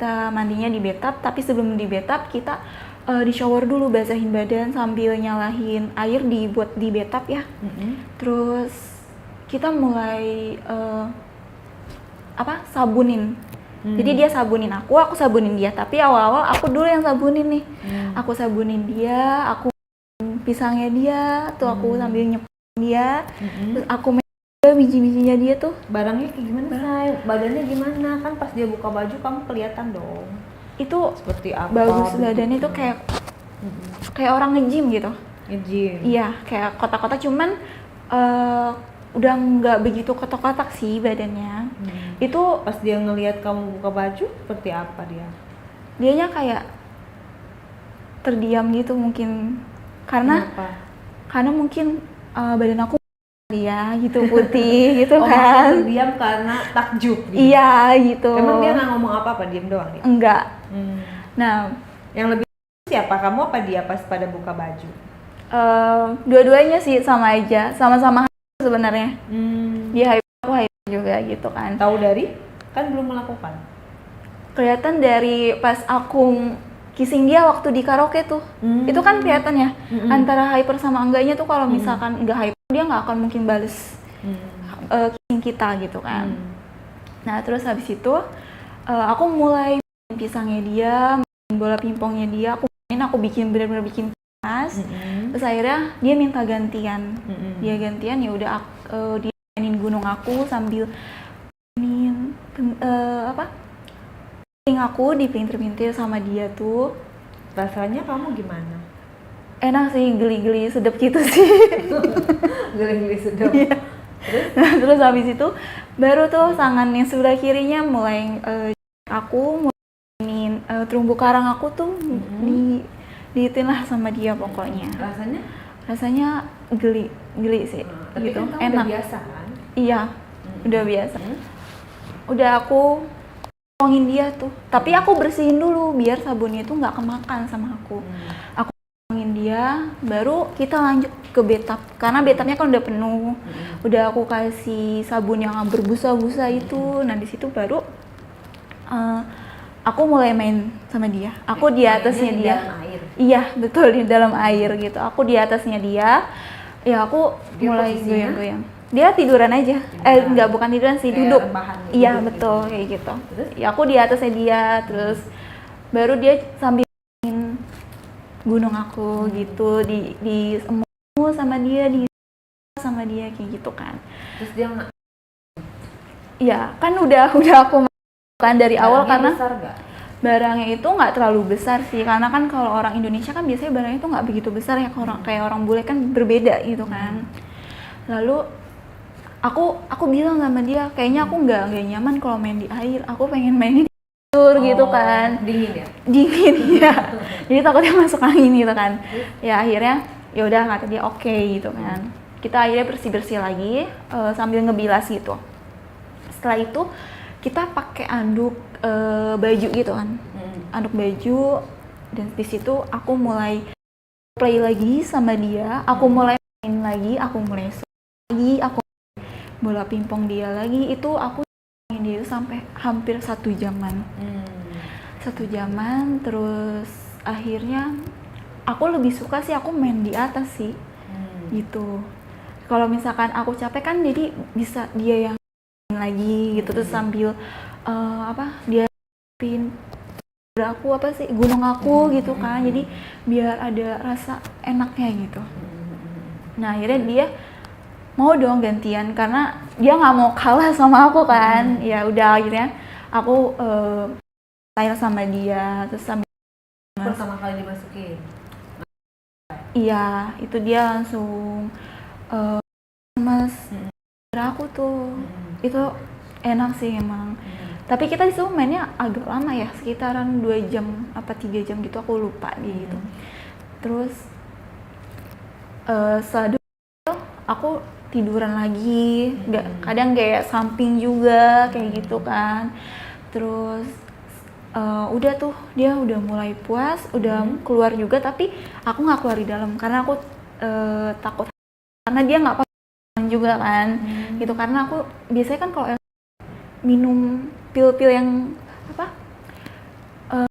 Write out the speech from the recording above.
kita mandinya di bathtub, tapi sebelum di bathtub kita di shower dulu, basahin badan sambil nyalahin air dibuat di bathtub ya. Terus kita mulai sabunin. Jadi dia sabunin aku sabunin dia. Tapi awal-awal aku dulu yang sabunin nih. Aku sabunin dia, aku pisangnya dia, tuh aku sambil nyepuin dia. Terus aku main biji-bijinya dia tuh. Barangnya kayak gimana, Say? Badannya gimana? Kan pas dia buka baju kamu kelihatan dong. Itu seperti apa? Bagus badannya tuh kayak orang nge-gym gitu. Nge-gym. Iya, kayak kotak-kotak, cuman udah nggak begitu kotak-kotak sih badannya. Itu pas dia ngelihat kamu buka baju seperti apa dia? Dianya kayak terdiam gitu mungkin karena Kenapa? Karena mungkin badan aku dia gitu putih gitu kan. Terdiam karena takjub gitu. Iya gitu. Emang dia nggak ngomong apa-apa, diam doang dia? Enggak. Nah, yang lebih siapa, kamu apa dia pas pada buka baju? Dua-duanya sih sama aja, sama-sama sebenarnya. Dia hype, aku hype juga gitu kan. Tahu dari? Kan belum melakukan. Kelihatan dari pas aku kissing dia waktu di karaoke tuh. Itu kan kelihatan ya antara hyper sama enggaknya tuh. Kalau misalkan enggak hyper, dia nggak akan mungkin bales kissing kita gitu kan. Nah terus habis itu aku mulai main pisangnya dia, main bola pingpongnya dia, aku bikin benar-benar bikin panas. Terus akhirnya dia minta gantian. Dia gantian, ya udah dia mainin gunung aku sambil mainin aku dipintir-pintir sama dia tuh. Rasanya kamu gimana? Enak sih, geli-geli sedap gitu sih. Geli-geli sedap. Iya. Terus habis itu baru tuh tangan yang sebelah kirinya mulai aku mainin terumbu karang aku tuh diitin lah sama dia pokoknya. Rasanya geli sih. Tapi gitu. Kan kamu enak. Udah biasa kan? Iya, udah biasa. Udah aku tuangin dia tuh, tapi aku bersihin dulu biar sabunnya itu nggak kemakan sama aku. Aku tuangin dia, baru kita lanjut ke bathtub karena bathtubnya kan udah penuh. Udah aku kasih sabun yang berbusa-busa itu. Nah di situ baru aku mulai main sama dia. Aku di atasnya dia. Dalam air. Iya betul, di dalam air gitu. Aku di atasnya dia. Ya aku dia mulai goyang-goyang. Dia tiduran aja. Enggak, bukan tiduran sih, duduk. Iya, betul, kayak gitu. Terus? Ya aku di atasnya dia, terus baru dia sambil main gunung aku gitu, di semua sama dia, kayak gitu kan. Terus dia nggak? Iya, kan udah aku kan dari awal karena besar gak? Barangnya itu nggak terlalu besar sih, karena kan kalau orang Indonesia kan biasanya barangnya itu nggak begitu besar ya, kayak orang bule kan berbeda gitu kan. Lalu aku bilang sama dia, kayaknya aku nggak nyaman kalau main di air, aku pengen main di kasur gitu kan. Dingin ya? Dingin ya. Jadi takutnya masuk angin gitu kan. Ya akhirnya ya udah, kata dia oke gitu kan. Kita akhirnya bersih lagi sambil ngebilas gitu. Setelah itu kita pakai anduk baju gitu kan. Anduk baju, dan di situ aku mulai play lagi sama dia, aku mulai main lagi, aku mulai lagi, aku bola pingpong dia lagi. Itu aku main dia sampai hampir 1 jaman. 1 jaman, terus akhirnya aku lebih suka sih aku main di atas sih. Gitu. Kalau misalkan aku capek kan jadi bisa dia yang lagi gitu, terus sambil dia pin aku gunung aku gitu kan, jadi biar ada rasa enaknya gitu. Nah akhirnya dia mau dong gantian karena dia nggak mau kalah sama aku kan. Ya udah akhirnya aku tanya sama dia, terus sambil pertama kali dimasukin. Iya, itu dia langsung mas aku tuh. Itu enak sih emang. Tapi kita di situ mainnya agak lama ya, sekitaran 2 jam apa 3 jam gitu, aku lupa gitu. Terus setelah itu aku tiduran lagi, kadang kayak samping juga kayak gitu kan. Terus udah tuh dia udah mulai puas, udah keluar juga, tapi aku nggak keluar di dalam karena aku takut, karena dia nggak apa juga kan gitu. Karena aku biasanya kan kalau minum pil-pil yang